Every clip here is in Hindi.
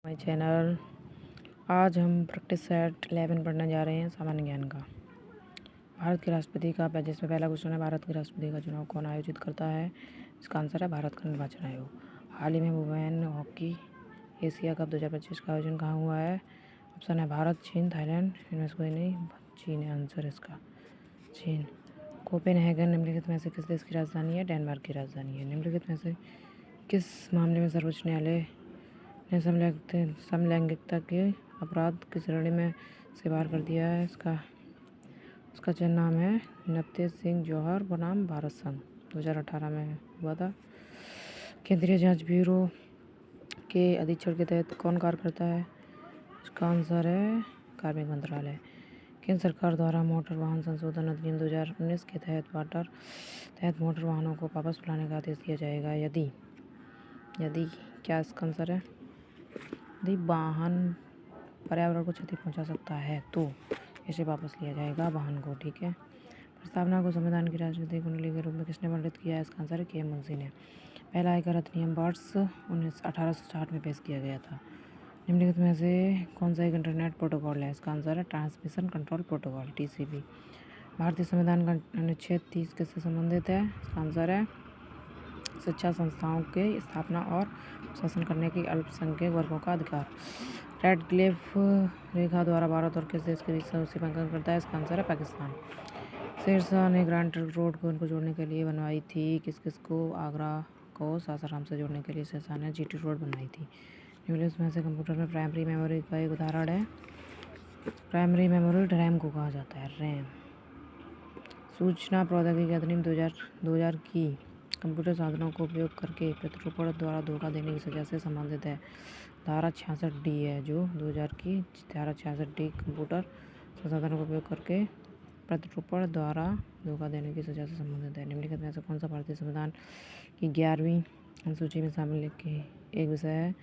My channel. आज हम प्रैक्टिस सेट 11 पढ़ने जा रहे हैं सामान्य ज्ञान का। भारत के राष्ट्रपति का जिसमें पहला क्वेश्चन है, भारत के राष्ट्रपति का चुनाव कौन आयोजित करता है? इसका आंसर है भारत का निर्वाचन आयोग। हाल ही में वुमेन हॉकी एशिया कप 2025 का आयोजन कहाँ हुआ है? ऑप्शन है भारत, चीन, थाईलैंड, इनमें से कोई नहीं। चीन है आंसर इसका, चीन। कोपेनहेगन निम्नलिखित में से किस देश की राजधानी है? डेनमार्क की राजधानी है। निम्नलिखित में से किस मामले में सर्वोच्च न्यायालय ने समलैंगिकता के अपराध की श्रेणी में से बाहर कर दिया है? उसका नाम है नवतेज सिंह जौहर बनाम भारत संघ, 2018 में हुआ था। केंद्रीय जांच ब्यूरो के अधीक्षण के तहत कौन कार्य करता है? इसका आंसर है कार्मिक मंत्रालय। केंद्र सरकार द्वारा मोटर वाहन संशोधन अधिनियम 2019 के तहत मोटर वाहनों को वापस बुलाने का आदेश दिया जाएगा यदि क्या इसका आंसर है? यदि वाहन पर्यावरण को क्षति पहुंचा सकता है तो इसे वापस लिया जाएगा वाहन को, ठीक है। प्रस्तावना को संविधान की राष्ट्रपति कुंडली के रूप में किसने वर्णित किया है? इसका आंसर है के एम मुंशी ने। पहला आयकर अधिनियम वर्ष 1860 में पेश किया गया था। निम्नलिखित में से कौन सा एक इंटरनेट प्रोटोकॉल है? इसका आंसर है ट्रांसमिशन कंट्रोल प्रोटोकॉल, TCP। भारतीय संविधान का अनुच्छेद 30 किससे संबंधित है? इसका आंसर है शिक्षा संस्थाओं के स्थापना और शासन करने की अल्पसंख्यक वर्गों का अधिकार। रेडक्लिफ रेखा द्वारा भारत और किस देश के बीच सीमांकन करता है? इसका आंसर है पाकिस्तान। शेरशाह ने ग्रैंड ट्रंक रोड को उनको जोड़ने के लिए बनवाई थी। किस को? आगरा को सासाराम से जोड़ने के लिए शेरशाह ने GT रोड बनवाई थी। निम्नलिखित में से कंप्यूटर में प्राइमरी मेमोरी का एक उदाहरण है? प्राइमरी मेमोरी रैम को कहा जाता है, रैम। सूचना प्रौद्योगिकी अधिनियम 2000 की कंप्यूटर साधनों को उपयोग करके प्रतिरूपण द्वारा धोखा देने की सजा से संबंधित है। धारा 66D है जो 2000 की धारा 66D कंप्यूटर संसाधनों का उपयोग करके प्रतिरूपण द्वारा धोखा देने की सजा से संबंधित है। निम्नलिखित में से कौन सा भारतीय संविधान की 11वीं अनुसूची में शामिल एक विषय है?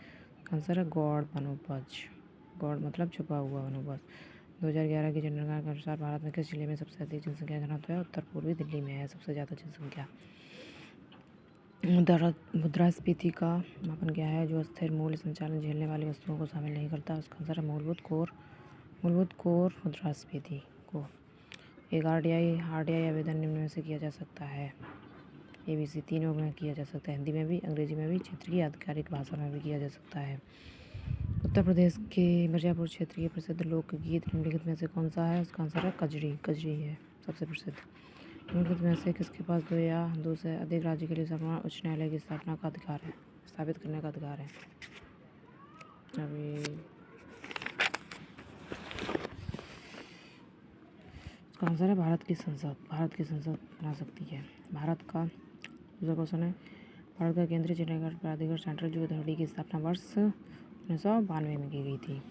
आंसर है गौड़ वनोपज। गौड़ मतलब छुपा हुआ वनोपज। 2011 की जनगणना के अनुसार भारत में किस जिले में सबसे अधिक जनसंख्या घनत्व है? उत्तर पूर्वी दिल्ली में है सबसे ज़्यादा जनसंख्या। मुद्रास्फीति का मापन क्या है जो स्थिर मूल्य संचालन झेलने वाली वस्तुओं को शामिल नहीं करता? उसका आंसर है मूलभूत कोर मुद्रास्फीति को। एक RDI आवेदन निम्न में से किया जा सकता है? ABC तीनों में किया जा सकता है, हिंदी में भी, अंग्रेजी में भी, क्षेत्रीय आधिकारिक भाषा में भी किया जा सकता है। उत्तर प्रदेश के मिर्जापुर क्षेत्र के प्रसिद्ध लोकगीत निम्नलिखित में से कौन सा है? उसका आंसर है कजरी है सबसे प्रसिद्ध। निम्नलिखित में से किसके पास दो या दो से अधिक राज्य के लिए उच्च न्यायालय की स्थापित करने का अधिकार है? अभी इसका आंसर है भारत की संसद बना सकती है। भारत का दूसरा क्वेश्चन है, भारत का केंद्रीय चंडीगढ़ प्राधिकरण सेंट्रल जू अथॉरिटी की स्थापना वर्ष 1992 में की गई थी।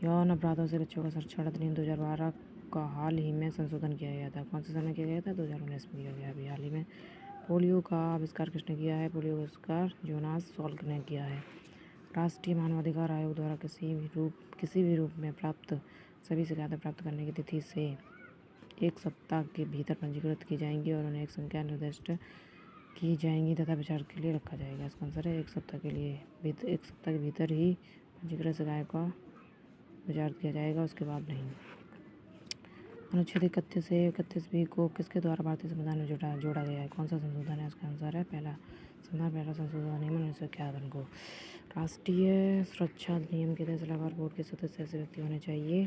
यौन अपराधों से बच्चों का संरक्षण अधिनियम 2012 का हाल ही में संशोधन किया गया था। कौन से समय किया गया था? 2019 में किया गया अभी हाल ही में। पोलियो का आविष्कार किसने किया है? पोलियो का आविष्कार जोनास सॉल्क ने किया है। राष्ट्रीय मानवाधिकार आयोग द्वारा किसी भी रूप में प्राप्त सभी शिकायतें प्राप्त करने की तिथि से 1 सप्ताह के भीतर पंजीकृत की जाएंगी और उन्हें एक संख्या निर्दिष्ट की जाएंगी तथा विचार के लिए रखा जाएगा। इसका आंसर है 1 सप्ताह के भीतर ही पंजीकृत शिकायत का विचार किया जाएगा, उसके बाद नहीं। अनुच्छेद 31 से 31B को किसके द्वारा भारतीय संविधान में जोड़ा गया है? कौन सा संशोधन है? इसका आंसर है पहला संशोधन अधिनियम 1951 को। राष्ट्रीय सुरक्षा अधिनियम के तहत सलाहकार बोर्ड के सदस्य ऐसे व्यक्ति होने चाहिए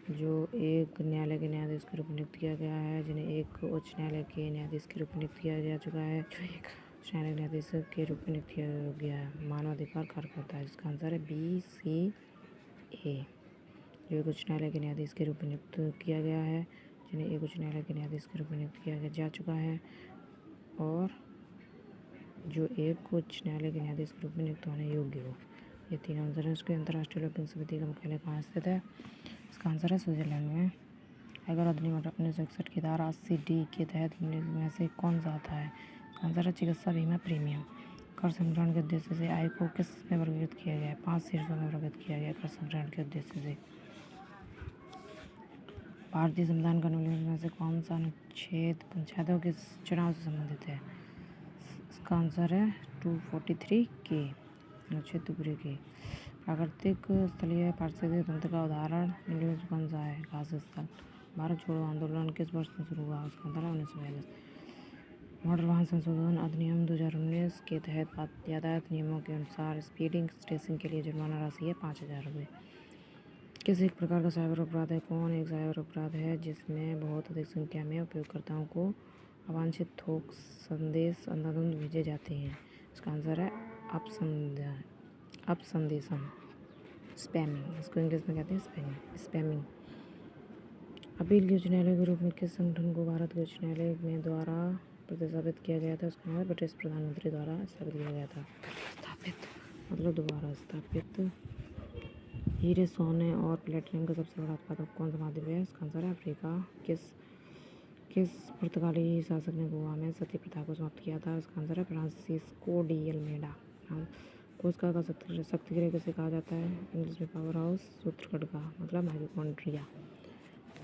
जो एक न्यायालय के न्यायाधीश के रूप में नियुक्त किया गया है, जिन्हें एक उच्च न्यायालय के न्यायाधीश के रूप में नियुक्त किया जा चुका है, जो एक उच्च न्यायालय के न्यायाधीश के रूप में नियुक्त किया गया है। मानवाधिकार कार्यकर्ता है जिसका आंसर है BCA, जो एक उच्च न्यायालय के न्यायाधीश के रूप में नियुक्त किया गया है, जिन्हें एक उच्च न्यायालय के न्यायाधीश के रूप में नियुक्त किया जा चुका है और जो एक उच्च न्यायालय के न्यायाधीश के रूप में नियुक्त होने योग्य हो। ये तीन आंसर है। उसके अंतर्राष्ट्रीय ओलंपिक समिति का मुख्यालय कहाँ स्थित है? इसका आंसर है स्विट्जरलैंड में। आयकर अधिनियम 1961 की धारा 80D के तहत में से कौन सा आता है? इसका आंसर है चिकित्सा बीमा प्रीमियम। कर संग्रहण के उद्देश्य से आय को किस में वर्गीकृत किया गया है? 5 शीर्षों में वर्गीकृत किया गया कर संग्रहण के उद्देश्य से। भारतीय संविधान का निम्नलिखित में से कौन सा अनुच्छेद पंचायतों के चुनाव से संबंधित है? इसका आंसर है 243 के। अनुच्छेद त्रिपुरी की प्राकृतिक स्थलीय पारिस्थितिक तंत्र का उदाहरण निम्नलिखित में कौन सा है? घास स्थल। भारत छोड़ो आंदोलन किस वर्ष में शुरू हुआ? उसका आंदोलन 1942। मोटर वाहन संशोधन अधिनियम 2019 के तहत यातायात नियमों के अनुसार स्पीडिंग रेसिंग के लिए जुर्माना राशि है 5,000 रुपये। किस एक प्रकार का साइबर अपराध है? कौन एक साइबर अपराध है जिसमें बहुत अधिक संख्या में उपयोगकर्ताओं को अवांछित थोक संदेश अंधाधुंध भेजे जाते हैं? इसका आंसर है अपसंदेशम, स्पैमिंग। इसको इंग्लिश में कहते हैं स्पैमिंग। अपील के उच्च न्यायालय के रूप में किस संगठन को भारत के उच्च न्यायालय में द्वारा प्रतिस्थापित किया गया था? उसका नाम है ब्रिटिश प्रधानमंत्री द्वारा स्थापित किया गया था। स्थापित मतलब दोबारा स्थापित। हीरे, सोने और प्लेटिनम का सबसे बड़ा उत्पादक कौन सा महाद्वीप है? इसका आंसर है अफ्रीका। किस पुर्तगाली शासक ने गोवा में सती प्रथा को समाप्त किया था? इसका आंसर है फ्रांसिस्को डी अल्मेडा। कोशिका का शक्ति गृह किसे कहा जाता है? इंग्लिश में पावर हाउस। सूत्र खड्गा मतलब माइटोकॉन्ड्रिया।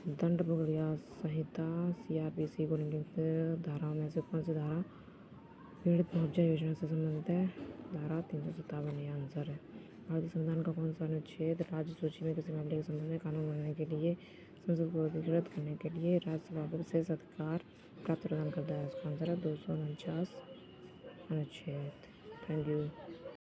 दंड प्रक्रिया संहिता CRPC को निम्नलिखित धाराओं में से कौन सी धारा पीड़ित मुआवजा योजना से संबंधित है? धारा 357 ये आंसर है। भारतीय संविधान का कौन सा अनुच्छेद राज्य सूची में किसी मामले के संबंध में कानून बनाने के लिए संसद को अधिकृत करने के लिए राज्यसभा को विशेष अधिकार प्राप्त प्रदान करता है? इसका आंसर है 249 अनुच्छेद। Thank you.